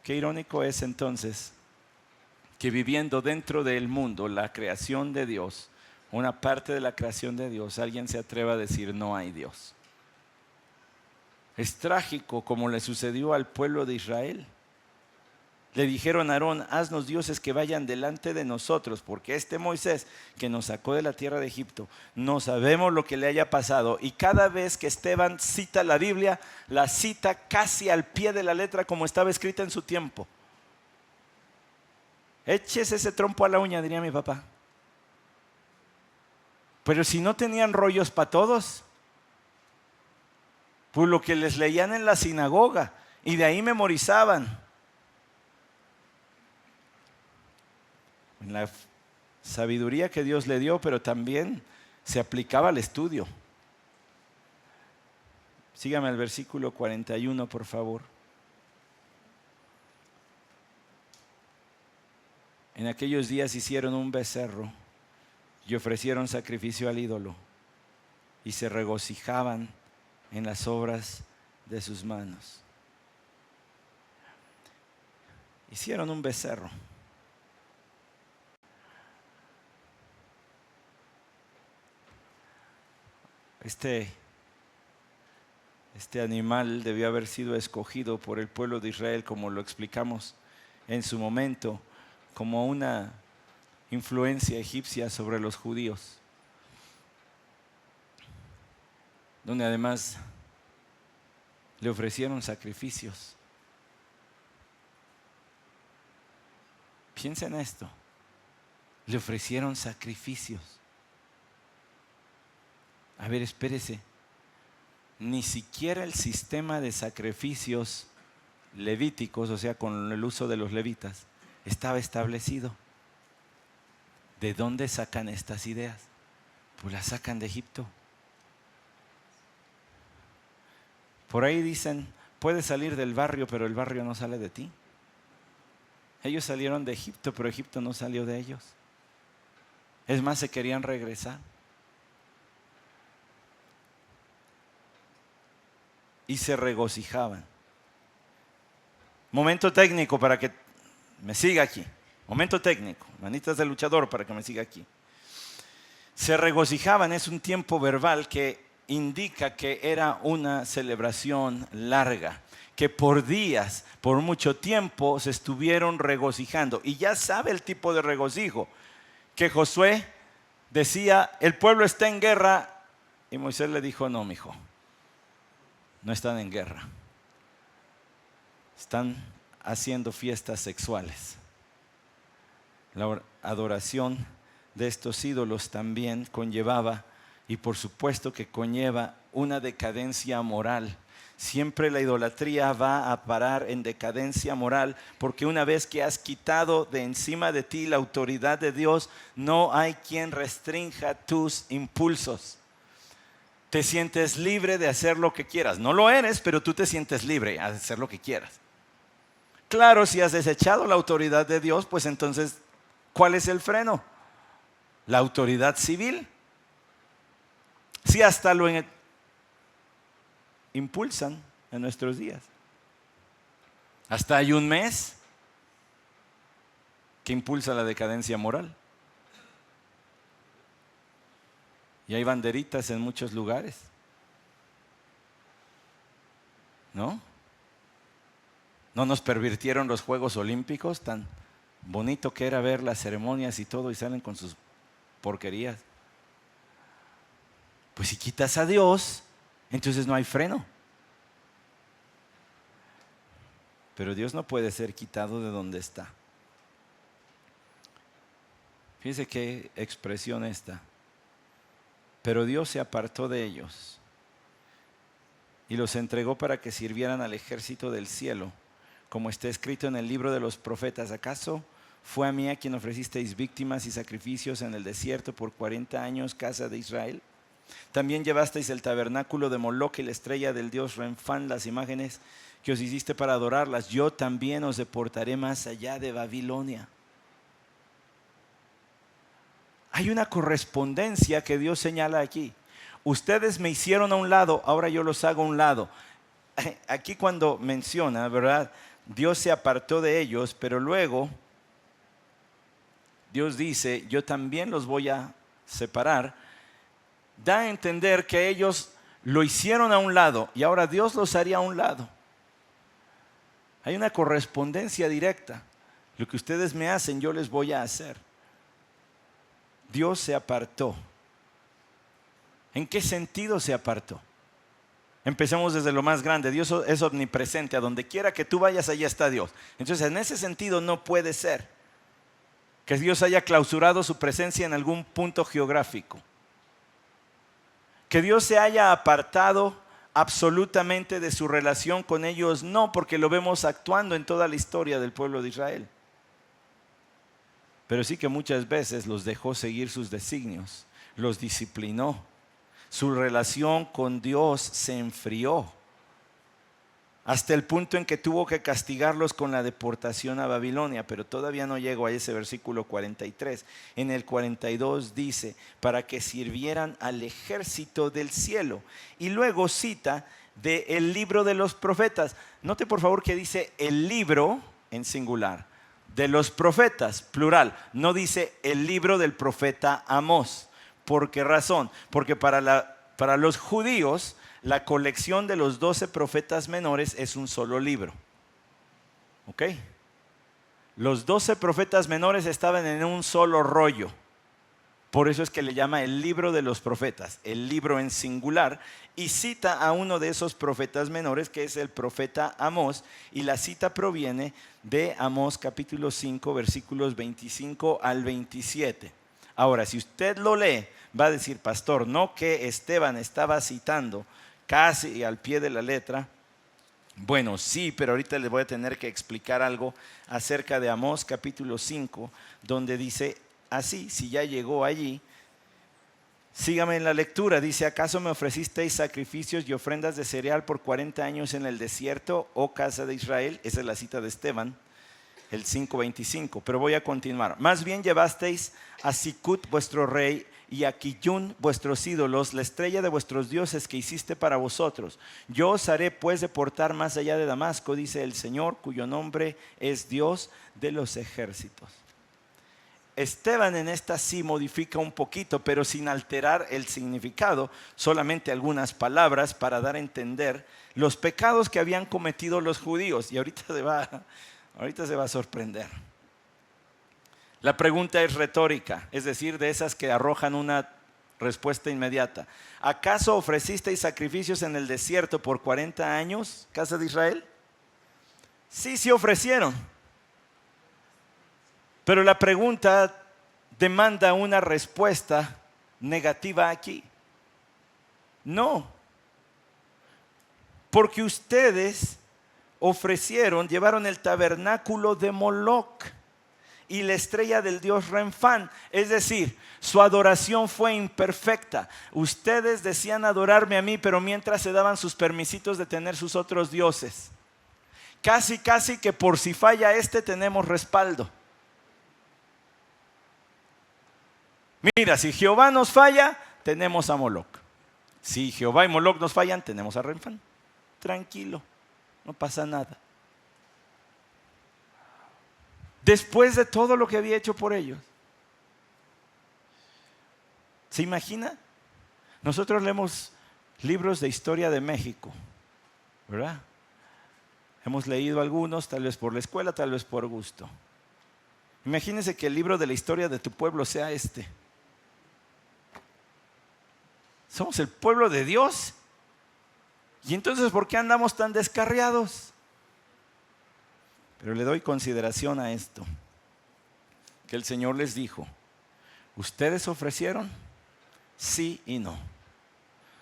Qué irónico es entonces que viviendo dentro del mundo, la creación de Dios, una parte de la creación de Dios, alguien se atreva a decir no hay Dios. Es trágico como le sucedió al pueblo de Israel. Le dijeron a Aarón, haznos dioses que vayan delante de nosotros, porque este Moisés que nos sacó de la tierra de Egipto, no sabemos lo que le haya pasado. Y cada vez que Esteban cita la Biblia, la cita casi al pie de la letra como estaba escrita en su tiempo. Échese ese trompo a la uña, diría mi papá. Pero si no tenían rollos para todos, pues lo que les leían en la sinagoga y de ahí memorizaban. La sabiduría que Dios le dio, pero también se aplicaba al estudio. Sígame al versículo 41, por favor. En aquellos días hicieron un becerro y ofrecieron sacrificio al ídolo y se regocijaban en las obras de sus manos. Hicieron un becerro. Este animal debió haber sido escogido por el pueblo de Israel, como lo explicamos en su momento, como una influencia egipcia sobre los judíos, donde además le ofrecieron sacrificios. Piensa en esto, le ofrecieron sacrificios. A ver, espérese, ni siquiera el sistema de sacrificios levíticos, o sea, con el uso de los levitas, estaba establecido. ¿De dónde sacan estas ideas? Pues las sacan de Egipto. Por ahí dicen, puedes salir del barrio, pero el barrio no sale de ti. Ellos salieron de Egipto, pero Egipto no salió de ellos. Es más, se querían regresar. y se regocijaban. Momento técnico para que me siga aquí. Momento técnico, manitas de luchador para que me siga aquí. Se regocijaban es un tiempo verbal que indica que era una celebración larga, que por días, por mucho tiempo se estuvieron regocijando. Y ya sabe el tipo de regocijo, que Josué decía, el pueblo está en guerra, y Moisés le dijo, no, mijo, no están en guerra, están haciendo fiestas sexuales. La adoración de estos ídolos también conllevaba, y por supuesto que conlleva, una decadencia moral. Siempre la idolatría va a parar en decadencia moral, porque una vez que has quitado de encima de ti la autoridad de Dios, no hay quien restrinja tus impulsos. Te sientes libre de hacer lo que quieras. No lo eres, pero tú te sientes libre de hacer lo que quieras. Claro, si has desechado la autoridad de Dios, pues entonces, ¿cuál es el freno? La autoridad civil. Si hasta lo impulsan en nuestros días. Hasta hay un mes que impulsa la decadencia moral. Y hay banderitas en muchos lugares. ¿No? No nos pervirtieron los Juegos Olímpicos, tan bonito que era ver las ceremonias y todo, y salen con sus porquerías. Pues si quitas a Dios, entonces no hay freno. Pero Dios no puede ser quitado de donde está. Fíjese qué expresión esta. Pero Dios se apartó de ellos y los entregó para que sirvieran al ejército del cielo, como está escrito en el libro de los profetas. ¿Acaso fue a mí a quien ofrecisteis víctimas y sacrificios en el desierto por 40 años, casa de Israel? También llevasteis el tabernáculo de Moloc y la estrella del dios Renfán, las imágenes que os hiciste para adorarlas. Yo también os deportaré más allá de Babilonia. Hay una correspondencia que Dios señala aquí. Ustedes me hicieron a un lado, ahora yo los hago a un lado. Aquí cuando menciona, ¿verdad? Dios se apartó de ellos, pero luego Dios dice, yo también los voy a separar. Da a entender que ellos lo hicieron a un lado y ahora Dios los haría a un lado. Hay una correspondencia directa. Lo que ustedes me hacen, yo les voy a hacer. Dios se apartó. ¿En qué sentido se apartó? Empecemos desde lo más grande. Dios es omnipresente. A donde quiera que tú vayas, allá está Dios. Entonces, en ese sentido no puede ser que Dios haya clausurado su presencia en algún punto geográfico. Que Dios se haya apartado absolutamente de su relación con ellos, no, porque lo vemos actuando en toda la historia del pueblo de Israel. Pero sí que muchas veces los dejó seguir sus designios, los disciplinó. Su relación con Dios se enfrió hasta el punto en que tuvo que castigarlos con la deportación a Babilonia. Pero todavía no llego a ese versículo 43. En el 42 dice, para que sirvieran al ejército del cielo. Y luego cita del libro de los profetas. Note por favor que dice el libro en singular. De los profetas, plural. No dice el libro del profeta Amós. ¿Por qué razón? Porque para los judíos la colección de los 12 profetas menores es un solo libro. ¿Ok? Los 12 profetas menores estaban en un solo rollo. Por eso es que le llama el libro de los profetas, el libro en singular, y cita a uno de esos profetas menores que es el profeta Amós, y la cita proviene de Amós capítulo 5 versículos 25 al 27. Ahora, si usted lo lee, va a decir, pastor, no que Esteban estaba citando casi al pie de la letra. Bueno, sí, pero ahorita les voy a tener que explicar algo acerca de Amós capítulo 5, donde dice así, si ya llegó allí, sígame en la lectura. Dice, ¿acaso me ofrecisteis sacrificios y ofrendas de cereal por 40 años en el desierto, oh casa de Israel? Esa es la cita de Esteban, el 5:25. Pero voy a continuar. Más bien llevasteis a Sicut vuestro rey y a Quillún vuestros ídolos, la estrella de vuestros dioses que hiciste para vosotros. Yo os haré pues deportar más allá de Damasco, dice el Señor, cuyo nombre es Dios de los ejércitos. Esteban en esta sí modifica un poquito, pero sin alterar el significado, solamente algunas palabras para dar a entender los pecados que habían cometido los judíos. Y ahorita se va a sorprender. La pregunta es retórica, es decir, de esas que arrojan una respuesta inmediata. ¿Acaso ofrecisteis sacrificios en el desierto por 40 años, casa de Israel? Sí ofrecieron. Pero la pregunta demanda una respuesta negativa aquí. No, porque ustedes llevaron el tabernáculo de Moloc y la estrella del dios Renfán. Es decir, su adoración fue imperfecta. Ustedes decían adorarme a mí, pero mientras se daban sus permisitos de tener sus otros dioses. Casi que por si falla tenemos respaldo. Mira, si Jehová nos falla, tenemos a Moloc. Si Jehová y Moloc nos fallan, tenemos a Renfán. Tranquilo, no pasa nada. Después de todo lo que había hecho por ellos. ¿Se imagina? Nosotros leemos libros de historia de México, ¿verdad? Hemos leído algunos, tal vez por la escuela, tal vez por gusto. Imagínense que el libro de la historia de tu pueblo sea este. Somos el pueblo de Dios. Y entonces, ¿por qué andamos tan descarriados? Pero le doy consideración a esto. Que el Señor les dijo, ¿ustedes ofrecieron? Sí y no.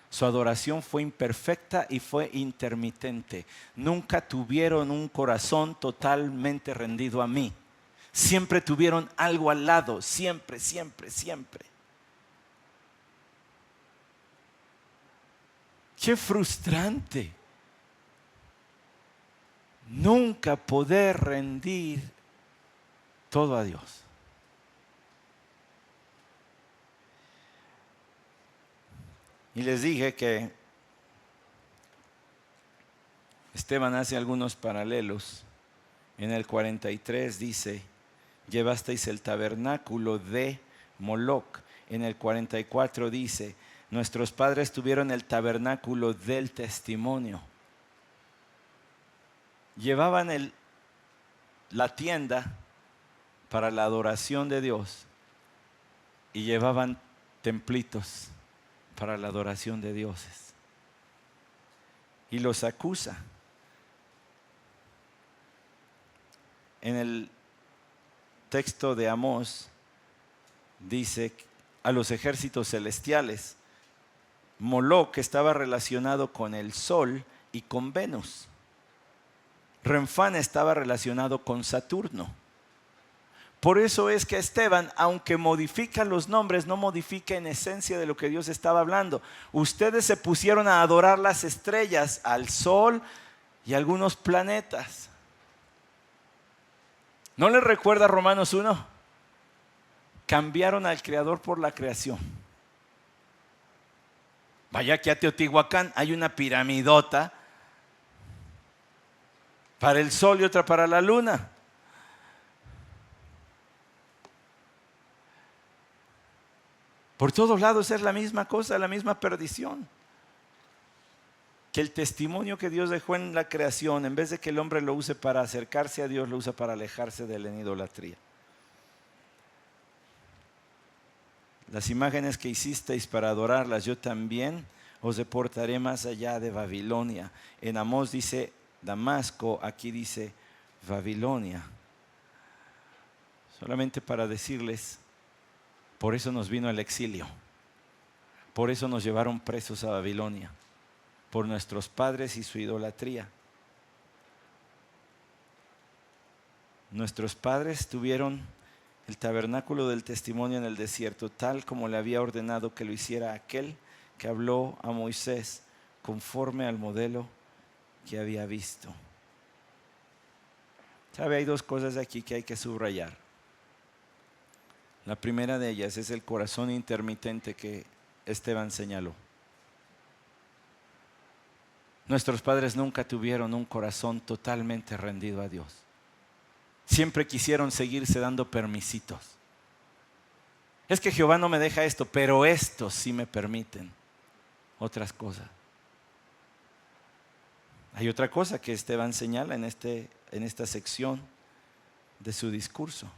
Su adoración fue imperfecta y fue intermitente. Nunca tuvieron un corazón totalmente rendido a mí. Siempre tuvieron algo al lado, siempre. Qué frustrante. Nunca poder rendir todo a Dios. Y les dije que Esteban hace algunos paralelos. En el 43 dice, llevasteis el tabernáculo de Moloc. En el 44 dice, nuestros padres tuvieron el tabernáculo del testimonio. Llevaban la tienda para la adoración de Dios y llevaban templitos para la adoración de dioses. Y los acusa. En el texto de Amós dice a los ejércitos celestiales, Moloc estaba relacionado con el sol y con Venus. Renfán estaba relacionado con Saturno. Por eso es que Esteban, aunque modifica los nombres, no modifica en esencia de lo que Dios estaba hablando. Ustedes se pusieron a adorar las estrellas, al sol y algunos planetas. ¿No les recuerda Romanos 1? Cambiaron al Creador por la creación. Vaya que a Teotihuacán hay una piramidota para el sol y otra para la luna. Por todos lados es la misma cosa, la misma perdición. Que el testimonio que Dios dejó en la creación, en vez de que el hombre lo use para acercarse a Dios, lo usa para alejarse de la idolatría. Las imágenes que hicisteis para adorarlas, yo también os deportaré más allá de Babilonia. En Amós dice Damasco, aquí dice Babilonia. Solamente para decirles, por eso nos vino el exilio. Por eso nos llevaron presos a Babilonia. Por nuestros padres y su idolatría. Nuestros padres tuvieron el tabernáculo del testimonio en el desierto, tal como le había ordenado que lo hiciera aquel que habló a Moisés, conforme al modelo que había visto. ¿Sabe? Hay dos cosas aquí que hay que subrayar. La primera de ellas es el corazón intermitente que Esteban señaló. Nuestros padres nunca tuvieron un corazón totalmente rendido a Dios. Siempre quisieron seguirse dando permisitos. Es que Jehová no me deja esto, pero estos sí me permiten otras cosas. Hay otra cosa que Esteban señala en esta sección de su discurso.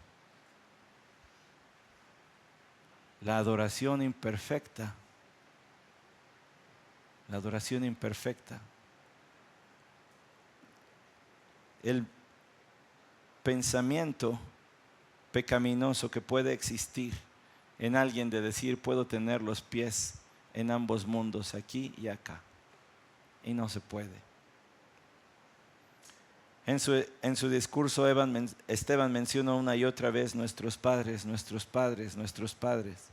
La adoración imperfecta. La adoración imperfecta. El pensamiento pecaminoso que puede existir en alguien de decir puedo tener los pies en ambos mundos, aquí y acá. Y no se puede. En su discurso Esteban menciona una y otra vez nuestros padres, nuestros padres, nuestros padres.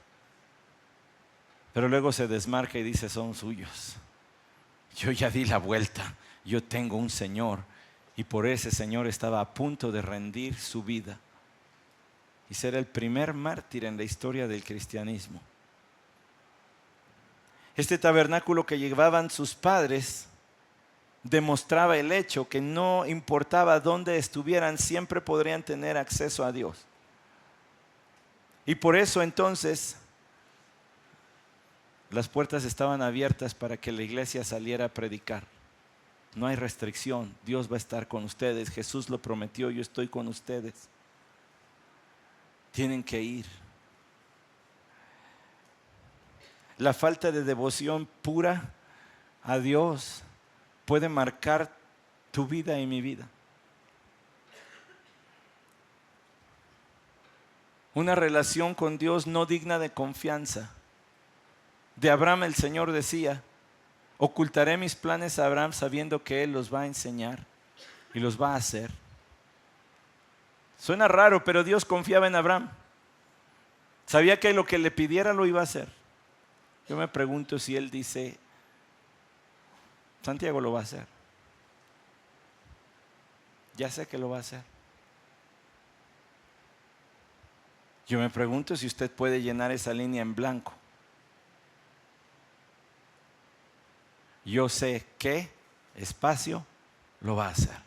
Pero luego se desmarca y dice son suyos. Yo ya di la vuelta, yo tengo un Señor y por ese Señor estaba a punto de rendir su vida y ser el primer mártir en la historia del cristianismo. Este tabernáculo que llevaban sus padres demostraba el hecho que no importaba dónde estuvieran, siempre podrían tener acceso a Dios. Y por eso entonces las puertas estaban abiertas para que la iglesia saliera a predicar. No hay restricción, Dios va a estar con ustedes, Jesús lo prometió, yo estoy con ustedes. Tienen que ir. La falta de devoción pura a Dios puede marcar tu vida y mi vida. Una relación con Dios no digna de confianza. De Abraham el Señor decía, ocultaré mis planes a Abraham sabiendo que Él los va a enseñar y los va a hacer. Suena raro, pero Dios confiaba en Abraham. Sabía que lo que le pidiera lo iba a hacer. Yo me pregunto si Él dice, Santiago lo va a hacer. Ya sé que lo va a hacer. Yo me pregunto si usted puede llenar esa línea en blanco. Yo sé que, espacio, lo va a hacer.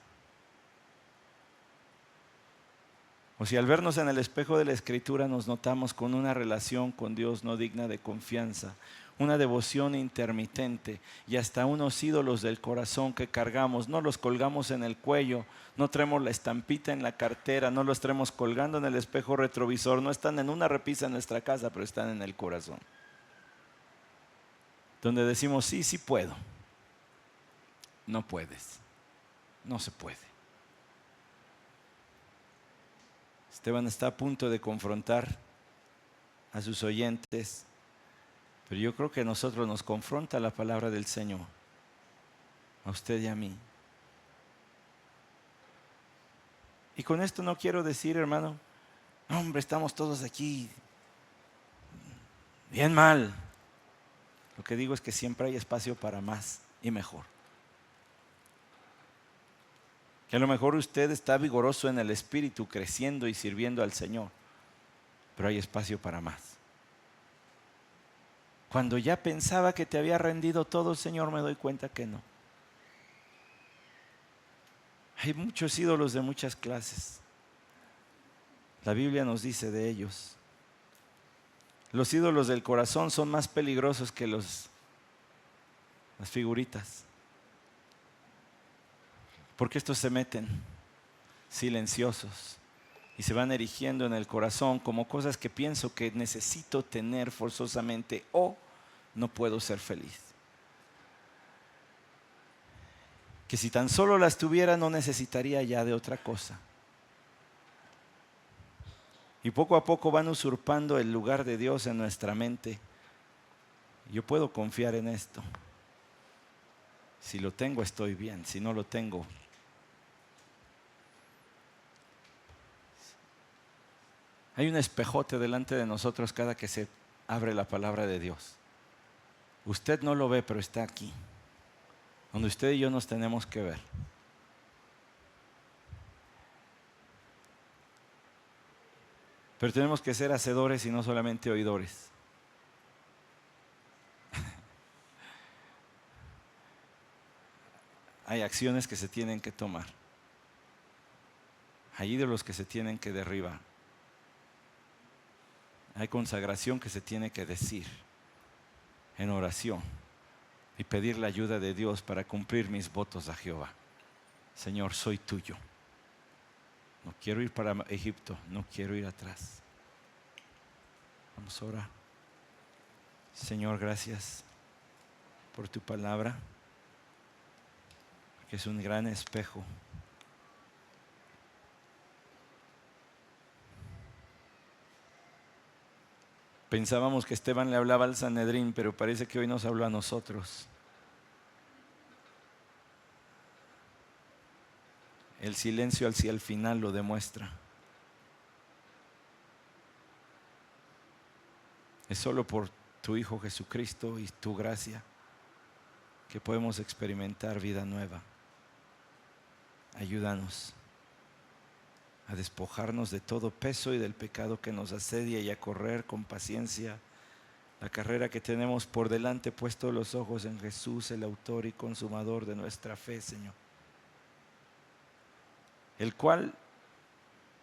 O si al vernos en el espejo de la Escritura nos notamos con una relación con Dios no digna de confianza, una devoción intermitente y hasta unos ídolos del corazón que cargamos, no los colgamos en el cuello, no traemos la estampita en la cartera, no los traemos colgando en el espejo retrovisor, no están en una repisa en nuestra casa, pero están en el corazón. Donde decimos, sí, sí puedo. No puedes, no se puede. Esteban está a punto de confrontar a sus oyentes, pero yo creo que a nosotros nos confronta la palabra del Señor, a usted y a mí. Y con esto no quiero decir, hermano, hombre, estamos todos aquí bien mal. Lo que digo es que siempre hay espacio para más y mejor. Que a lo mejor usted está vigoroso en el espíritu, creciendo y sirviendo al Señor, pero hay espacio para más. Cuando ya pensaba que te había rendido todo, Señor, me doy cuenta que no. Hay muchos ídolos de muchas clases. La Biblia nos dice de ellos. Los ídolos del corazón son más peligrosos que las figuritas. Porque estos se meten silenciosos y se van erigiendo en el corazón como cosas que pienso que necesito tener forzosamente o no puedo ser feliz. Que si tan solo las tuviera no necesitaría ya de otra cosa. Y poco a poco van usurpando el lugar de Dios en nuestra mente. Yo puedo confiar en esto. Si lo tengo estoy bien, si no lo tengo. Hay un espejote delante de nosotros cada que se abre la palabra de Dios. Usted no lo ve, pero está aquí, donde usted y yo nos tenemos que ver. Pero tenemos que ser hacedores y no solamente oidores. Hay acciones que se tienen que tomar. Hay ídolos que se tienen que derribar. Hay consagración que se tiene que decir en oración y pedir la ayuda de Dios para cumplir mis votos a Jehová. Señor, soy tuyo. No quiero ir para Egipto, no quiero ir atrás. Vamos a orar. Señor, gracias por tu palabra, que es un gran espejo. Pensábamos que Esteban le hablaba al Sanedrín, pero parece que hoy nos habló a nosotros. El silencio hacia el final lo demuestra. Es solo por tu Hijo Jesucristo y tu gracia que podemos experimentar vida nueva. Ayúdanos a despojarnos de todo peso y del pecado que nos asedia y a correr con paciencia la carrera que tenemos por delante, puesto los ojos en Jesús, el autor y consumador de nuestra fe, Señor. El cual,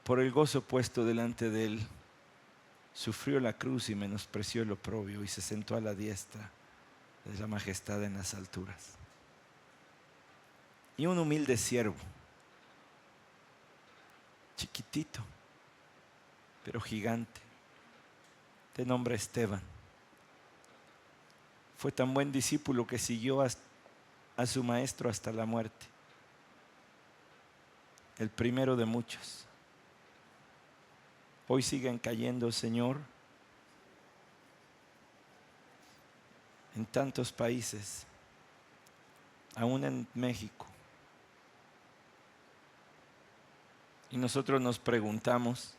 por el gozo puesto delante de él, sufrió la cruz y menospreció el oprobio y se sentó a la diestra de la majestad en las alturas. Y un humilde siervo, chiquitito, pero gigante, de nombre Esteban, fue tan buen discípulo que siguió a su maestro hasta la muerte. El primero de muchos. Hoy siguen cayendo, Señor, en tantos países, aún en México. Y nosotros nos preguntamos,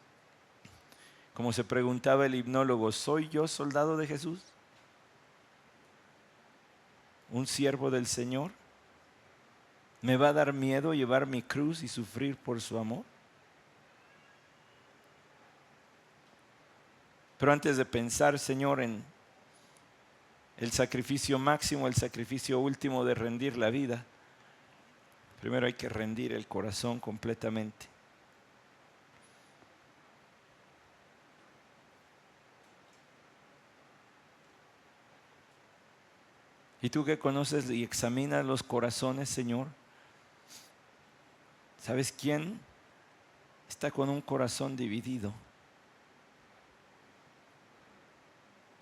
como se preguntaba el himnólogo, ¿soy yo soldado de Jesús? ¿Un siervo del Señor? ¿Me va a dar miedo llevar mi cruz y sufrir por su amor? Pero antes de pensar, Señor, en el sacrificio máximo, el sacrificio último de rendir la vida, primero hay que rendir el corazón completamente. Y tú que conoces y examinas los corazones, Señor, ¿sabes quién está con un corazón dividido?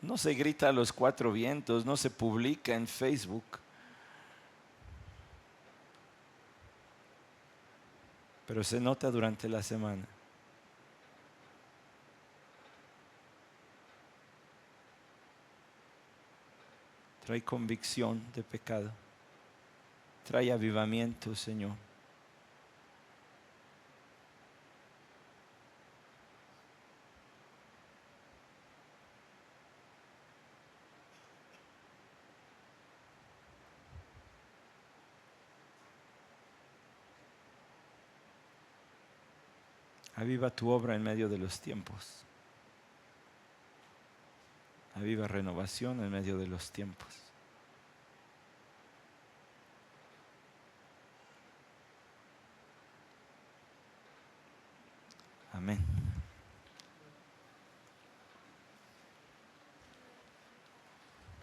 No se grita a los cuatro vientos, no se publica en Facebook. Pero se nota durante la semana. Trae convicción de pecado. Trae avivamiento, Señor. Aviva tu obra en medio de los tiempos. Aviva renovación en medio de los tiempos. Amén.